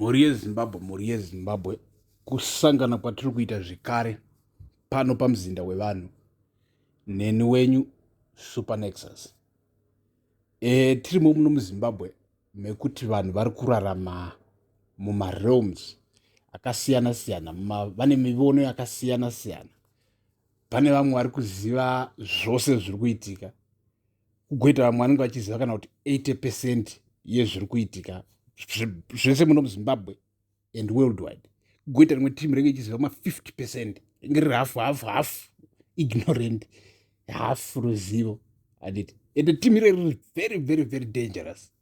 Mhuri yeZimbabwe kusangana kwatiri kuita zvekare pano pamuzinda wevanhu neni wenyu Super Nexus. Tirimo muno muZimbabwe mekuti vanhu vari kurarama mumarealms akasiyana siyana, vane mivono yakasiyana siyana. Pane vamwe vari kuziva zvose zviri kuitika, kugoita vamwe vanenge vachiziva kana kuti 80% yezviri kuitika zvese muno muZimbabwe and worldwide. Kugoita rimwe timu rinenge ichiziva 50%, ringe riri hafu ignorant, hafu ruzivo handiti. And timu iri riri very very very dangerous.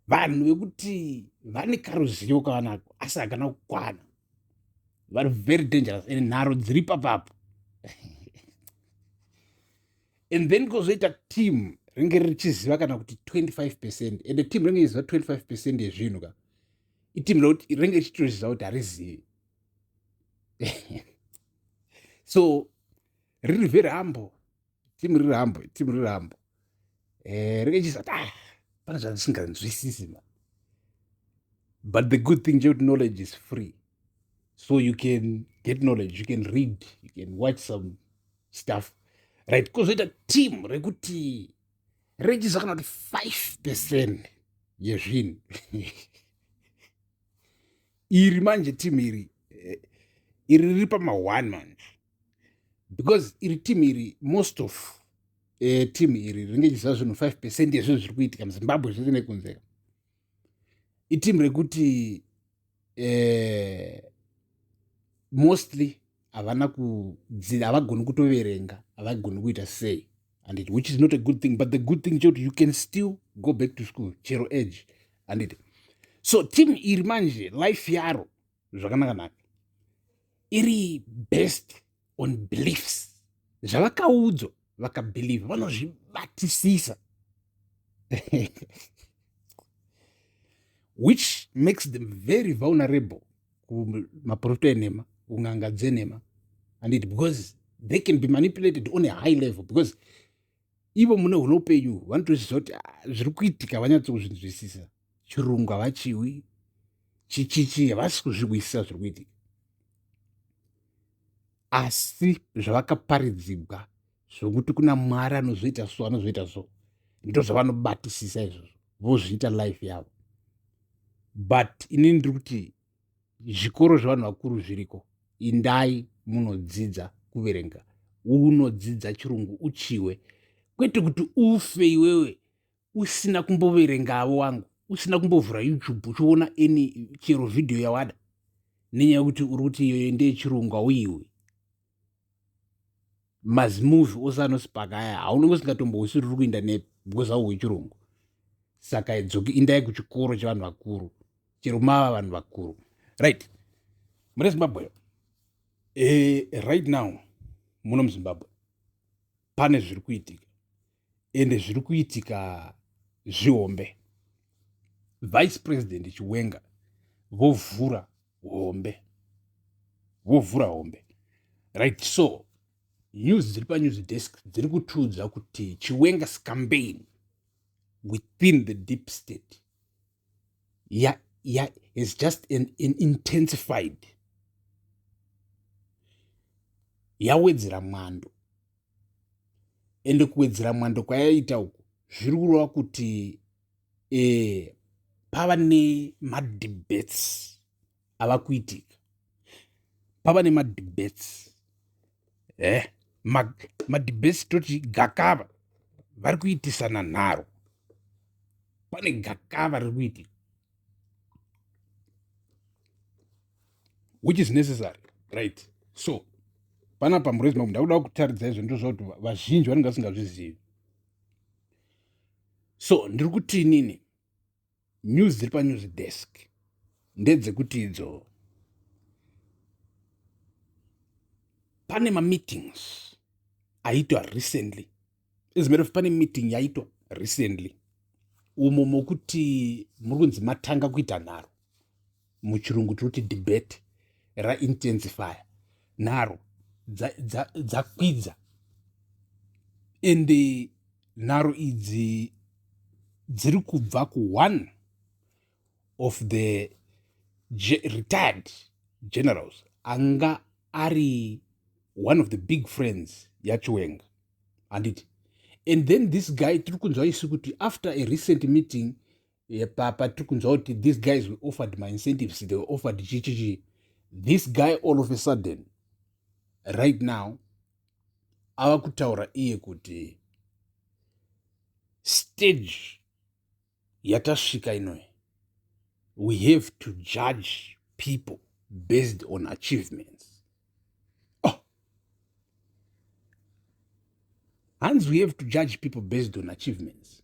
Vanhu vekuti vane karuzivo kavanako asi hakana kukwana, vari very dangerous and nharo dziri papapo. And then kozoita timu ringe richiziva kana kuti 25%, and timu ringe ichiziva 25% yezvinhu ka itimu rekuti ringe ichitoziva kuti harizivi. So riri very humble, timu riri humble, ringe ichiziva kuti pane zvandisinganzwisisi ma. But the good thing is knowledge is free, so you can get knowledge, you can read, you can watch some stuff, right? Kozoita timu rekuti rechiziva kana kuti 5% yezvinhu. Iri manje timu iri riri pama1 manje, because iri timu iri most of timu iri ringe ichiziva zvinhu 5% yezvinhu zviri kuitika muZimbabwe zvese nekunzeka. Itimu rekuti mostly havagoni kutoverenga, havagoni kuita sei, and which is not a good thing. But the good thing is you can still go back to school chero age, and so timu iri manje life yaro zvakanaka iri based on beliefs. Zvavakaudzwa vakabelieve vanozvibatisisa. Which makes them very vulnerable kumaprofita enhema, kun'anga dzenhema, and because they can be manipulated on a high level, because ivo mune upenyu vanotoziva kuti zviri kuitika vanyatsokuzvinzwisisa. Chirungu havachiwi, chichichi havasi kuzvinzwisisa zviri kuitika, asi zvavakaparidzirwa zvokuti kuna Mwari anozoita so ndozvavanobatisisa izvozvo, vozviita life yavo. But inini ndiri kuti zvikoro zvevanhu vakuru zviriko, indai munodzidza kuverenga, unodzidza chirungu uchiwe, kwete kuti ufe iwewe usina kumboverengavo wangu, usina kumbovhura YouTube uchiona chero vhidhiyo yawada, nenyaya yekuti uri kuti iyoyo ndeyechirungu hauiwe. Mazimovhi ose anosipaka aya haunenge usingatombousiri ruri kuinda nepi because hauhwe chirungu. Saka idzoki indai kuchikoro chevanhu vakuru, chero mava vanhu vakuru, right? Mune Zimbabwe right now muno muZimbabwe pane zviri kuitika, ende zviri kuitika zvihombe. Vice President Chiwenga vovhura hombe, right? So news dziri panews desk dziri kutiudza kuti Chiwenga's campaign within the deep state is just an intensified, yawedzera mwando, ende kuwedzera mwando kwayaita uku zviri kureva kuti pava nemadebates ava kuitika, pava nemadebates madebates toti gakava vari kuitisana nharo, pane gakava riri kuitika, which is necessary, right? So panapa mhuri yeZimbabwe ndakuda kutaridza izvo ndozvakuti vazhinji vanenge vasingazvizivi. So ndiri kuti inini news dziri panews desk ndedzekuti idzo pane mameetings aitwa recently, as a matter of pane meeting yaitwa recently umo mokuti muri kunzi matanga kuita nharo, muchirungu tiri kuti debate raintensify, nharo dzakwidza, ende nharo idzi dziri kubva ku1 of the retired generals anga ari one of the big friends yaChiwenga. And then this guy tiri kunzwa isu kuti after a recent meeting papa tiri kunzwa kuti these guys were offered my incentives, they were offered chichichi. This guy all of a sudden right now ava kutaura iye kuti stage yatasvika inoyi, we have to judge people based on achievements. Hands we have to judge people based on achievements.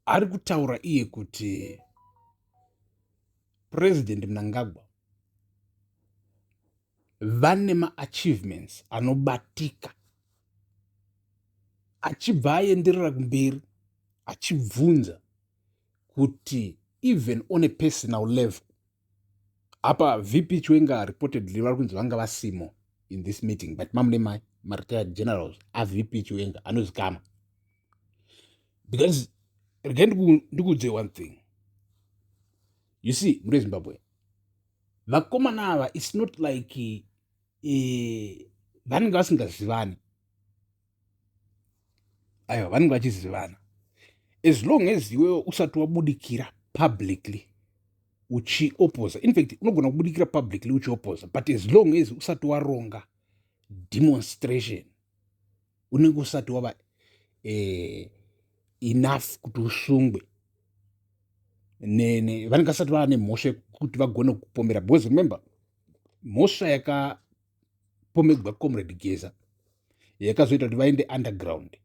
Ari kutaura iye kuti President Mnangagwa vane ma-achievements anobatika, achibva aenderera kumberi achibvunza kuti even on a personal level. Apa VP Chiwenga reportedly vari kunzi vanga vasimo in this meeting, but mamune retired generals a VP Chiwenga anozikama. Because regai ndikudze one thing, you see, mure Zimbabwe vakomana ava, it's not like vanenge vasingazivani. Aiwa, vanenge vachizivana. As long as iwewe usati wabudikira publicly uchiopposa, in fact unogona kubudikira publicly uchiopposa, but as long as usati waronga demonstration, unenge usati wava enough kuti usungwe vanenge vasati vava nemhosva kuti vagone kupomera. Because remember, mhosva yakapomegwa Comrade Geza yakazoita kuti vaende underground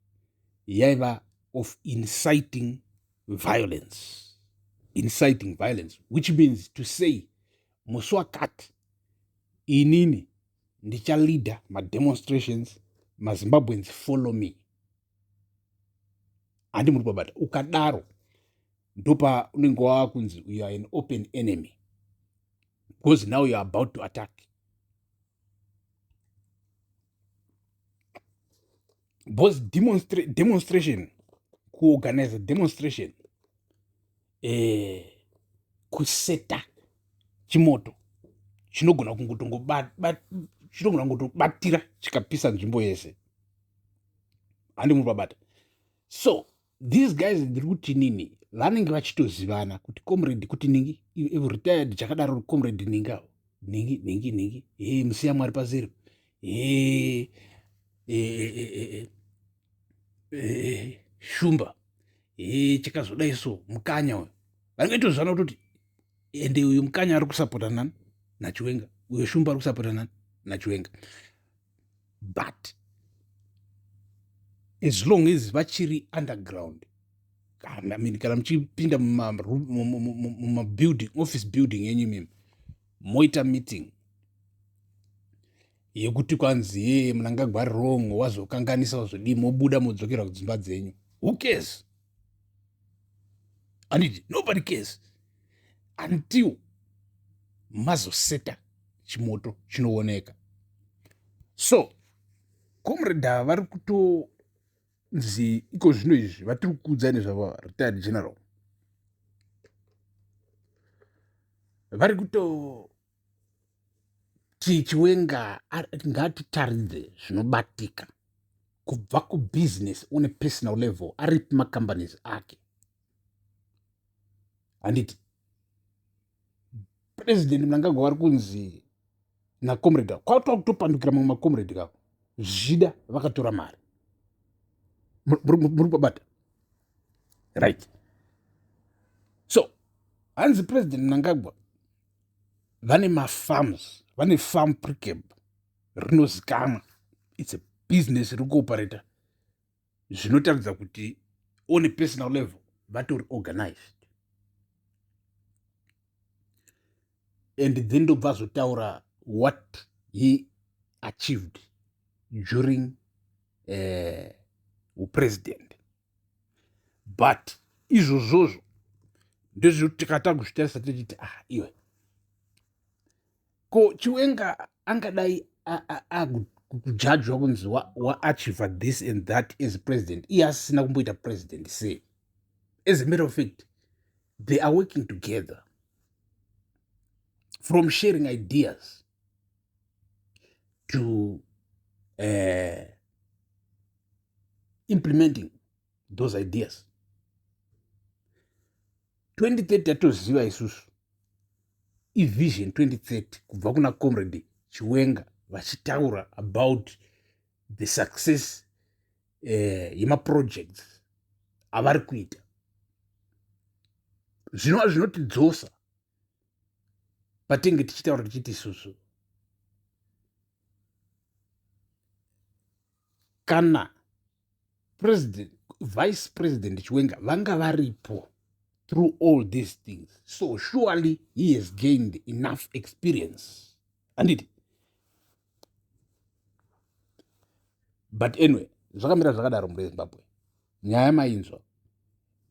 yaiva of inciting violence, which means to say musi wakati inini ndichaleader mademonstrations, maZimbabweans follow me. Handi muri kubata ukadaro ndopa unenge wava kunzi you are an open enemy, because now you are about to attack. Because demonstration, kuorganize demonstration, kuseta chimoto chinogona kungotobatira chikapisa nzvimbo yese. Handi muri kubata. So these guys ndiri kuti nini vanenge vachitozivana kuti comrade kuti ningi retired chakadaro comrade ningi musiya Mwari pazero Shumba chakazodai so mukanya uyu vanenge tozivana kutoti ende uyu mukanya ari kusapota nani naChiwenga, uyu Shumba ari kusapota nani naChiwenga. But as long as vachiri underground, I mean, kana muchipinda mumabuilding, office building yenyu mimi moita meeting yekuti kwanzi Mnangagwa ari wrong, wazokanganisa wazodii, mobuda modzokera kudzimba dzenyu. Who cares? And nobody cares until mazoseta chimoto chinooneka. So comrade vari kuto nzi iko zvino izvi vatiri kukudza nezvava retired general vari kuto Chiwenga ngatitaridze zvinobatika kubva kubusiness on a personal level ari macompanies ake. Handiti President Mnangagwa vari kunzi naComrade kwatova kutopandukira mamwe macomrade kavo zvida vakatora mari. Muri kubata, right? So hanzi President Mnangagwa vane mafarms, vane farm precab rinozikama, it's a business riri kuoperata zvinotaridza kuti on a personal level vatori organized. And then ndobva azotaura what he achieved during upresident. But izvozvozvo ndezvekuti tikatanga kuzvitarisa tichiti iwe ko Chiwenga angadai kujajwa kunzi waachieva this and that as president, iye asisina kumboita president sei. As a matter of fact, they are working together, from sharing ideas to implementing those ideas. 2030 yatoziva isusu ivision 2030 kubva kuna comrade Chiwenga vachitaura about the success yemaprojects avari kuita. Zvinova zvinotidzosa patinge tichitaura tichiti isusu kana president, vice president Chiwenga vanga varipo through all these things, so surely he has gained enough experience. Anditi? But anyway, zvakamira zvakadaro muZimbabwe, nyaya mainzwa.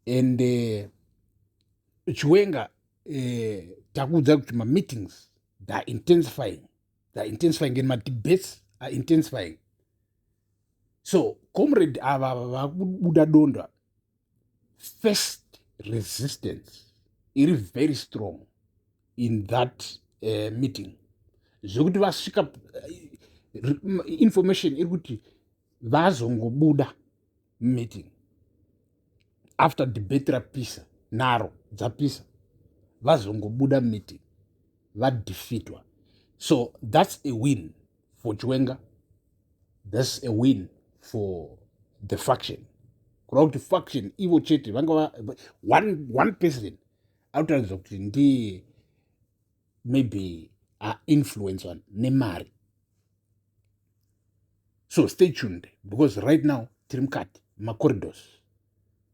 And Chiwenga takuudza kuti meetings they are intensifying and my debates are intensifying. So comrade ava vakubuda donda, first resistance iri very strong in that meeting. Zvokuti vasvika information iri kuti vazongobuda meeting after debate rapisa naro dzapisa, vazongobuda meeting vadefeatwa. So that's a win for Chiwenga, that's a win for the faction. Kurava kuti faction ivo chete vanga one person autaridza kuti ndiye maybe influenced nemari. So stay tuned, because right now tiri mukati macorridors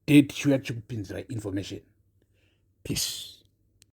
tichiuya tichikupinzira information. Peace.